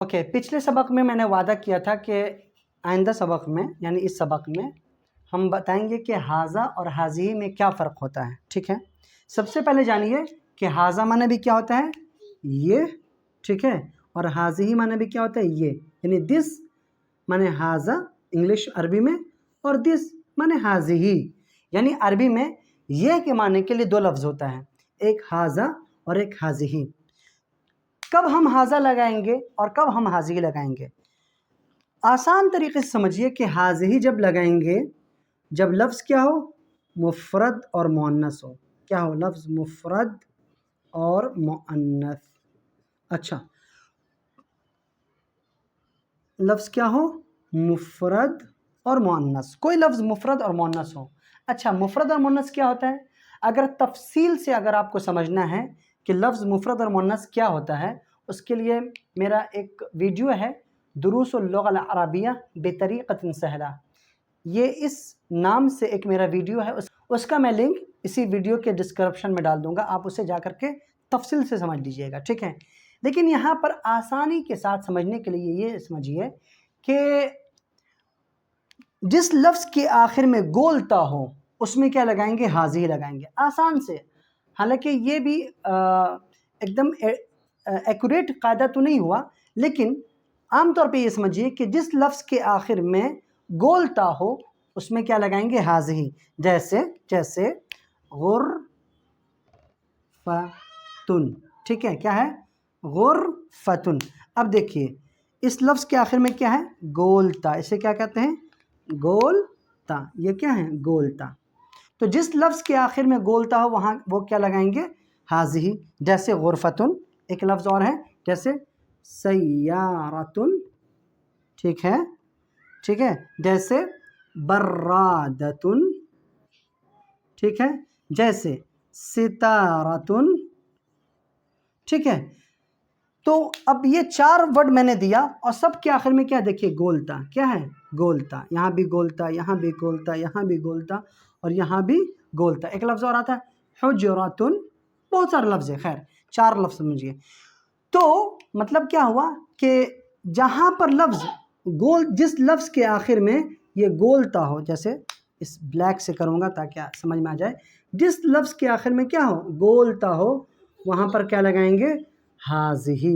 Okay, पिछले सबक में मैंने वादा किया था कि आइंदा सबक में यानी इस सबक में हम बताएंगे कि हाजा और हाजी में क्या फ़र्क होता है। ठीक है, सबसे पहले जानिए कि हाजा माने भी क्या होता है, ये, ठीक है, और हाजी माने भी क्या होता है, ये, यानी दिस माने हाजा इंग्लिश अरबी में, और दिस माने हाजी, यानी अरबी में ये के माने के लिए दो लफ्ज़ होता है, एक हाजा और एक हाजी। कब हम हाजा लगाएंगे और कब हम हाजी लगाएंगे, आसान तरीके से समझिए कि हाजी जब लगाएंगे जब लफ्ज़ क्या हो, मुफ़रद और मुअन्नस हो। क्या हो, लफ्ज़ मुफ़रद और मुअन्नस। अच्छा, लफ्ज़ क्या हो, मुफ़रद और मुअन्नस, कोई लफ्ज़ मुफ़रद और मुअन्नस हो। अच्छा, मुफ़रद और मुअन्नस क्या होता है, अगर तफसील से अगर आपको समझना है कि लफ्ज़ मुफ़रद और मुअन्नस क्या होता है, उसके लिए मेरा एक वीडियो है, दुरूसुल लुग़्अल अरबिय्या बितरीक़तिन सहला, ये इस नाम से एक मेरा वीडियो है, उसका मैं लिंक इसी वीडियो के डिस्क्रिप्शन में डाल दूंगा, आप उसे जा कर के तफसील से समझ लीजिएगा। ठीक है, लेकिन यहाँ पर आसानी के साथ समझने के लिए ये समझिए कि जिस लफ्ज़ के आखिर में गोलता हो उसमें क्या लगाएंगे, हाजी लगाएंगे, आसान से। हालांकि ये भी एकदम एक्यूरेट कायदा तो नहीं हुआ, लेकिन आम तौर पे ये समझिए कि जिस लफ्ज़ के आखिर में गोलता हो उसमें क्या लगाएंगे, हाजी। जैसे गुरफ़तुन, ठीक है, क्या है, गुरफ़तुन। अब देखिए इस लफ्ज़ के आखिर में क्या है, गोलता, इसे क्या कहते हैं, गोलता, ये क्या है, गोलता। तो जिस लफ्ज़ के आखिर में गोलता हो वहाँ वो क्या लगाएंगे, हाजी। जैसे गुरफ़तुन, एक लफ्ज़ और है जैसे सय्यारतुन, ठीक है, जैसे बर्रादतुन, ठीक है, जैसे सितारतुन, ठीक है। तो अब ये चार वर्ड मैंने दिया और सब के आखिर में क्या, देखिए गोलता, क्या है, गोलता, यहाँ भी गोलता, यहाँ भी गोलता, यहाँ भी गोलता और यहाँ भी गोलता। एक लफ्ज़ और आता है हुजरातुन, बहुत सारे लफ्ज़ है, खैर चार लफ्ज़ समझिए। तो मतलब क्या हुआ कि जहाँ पर लफ्ज़ गोल, जिस लफ्ज़ के आखिर में ये गोलता हो, जैसे इस ब्लैक से करूँगा ताकि समझ में आ जाए, जिस लफ्ज़ के आखिर में क्या हो, गोलता हो, वहाँ पर क्या लगाएंगे, हाज़िही,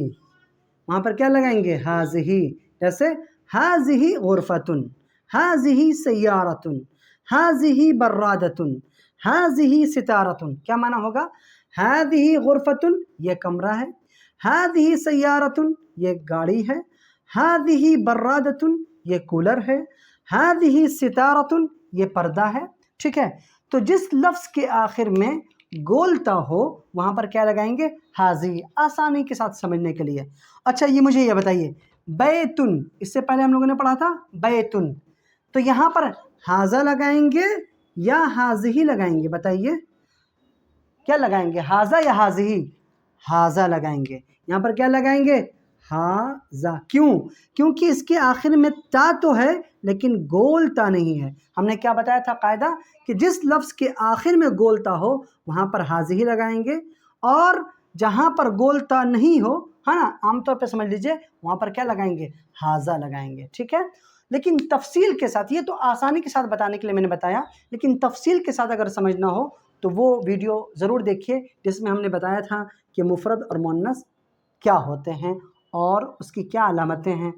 वहाँ पर क्या लगाएंगे, हाज़िही। जैसे हाज़िही गुरफ़तुन, हाज़िही सय्यारतुन, हाज़िही बर्रादतुन, हाज़िही सितारतुन। क्या माना होगा, हाज़िही गुरफ़तुन ये कमरा है, हाज़िही सय्यारतुन ये गाड़ी है, हाज़िही बर्रादतुन ये कूलर है, हाज़िही सितारतुन ये पर्दा है। ठीक है, तो जिस लफ्ज़ के आखिर में गोलता हो वहाँ पर क्या लगाएंगे, हाज़ी, आसानी के साथ समझने के लिए। अच्छा, ये मुझे ये बताइए, बैतुन, इससे पहले हम लोगों ने पढ़ा था बैतुन, तो यहाँ पर हाज़ा लगाएंगे या हाज़ी लगाएंगे, बताइए क्या लगाएंगे, हाज़ा या हाज़ी, हाज़ा लगाएंगे। यहाँ पर क्या लगाएंगे, हाज़ा, क्यों, क्योंकि इसके आखिर में ता तो है लेकिन गोलता नहीं है। हमने क्या बताया था कायदा कि जिस लफ्ज़ के आखिर में गोलता हो वहाँ पर हाज़ी लगाएंगे, और जहाँ पर गोलता नहीं हो, है ना, आमतौर पे समझ लीजिए, वहाँ पर क्या लगाएंगे, हाज़ा लगाएंगे। ठीक है, लेकिन तफसील के साथ, ये तो आसानी के साथ बताने के लिए मैंने बताया, लेकिन तफसील के साथ अगर समझना हो तो वो वीडियो ज़रूर देखिए जिसमें हमने बताया था कि मुफ़रद और मुअन्नस क्या होते हैं और उसकी क्या अलामतें हैं।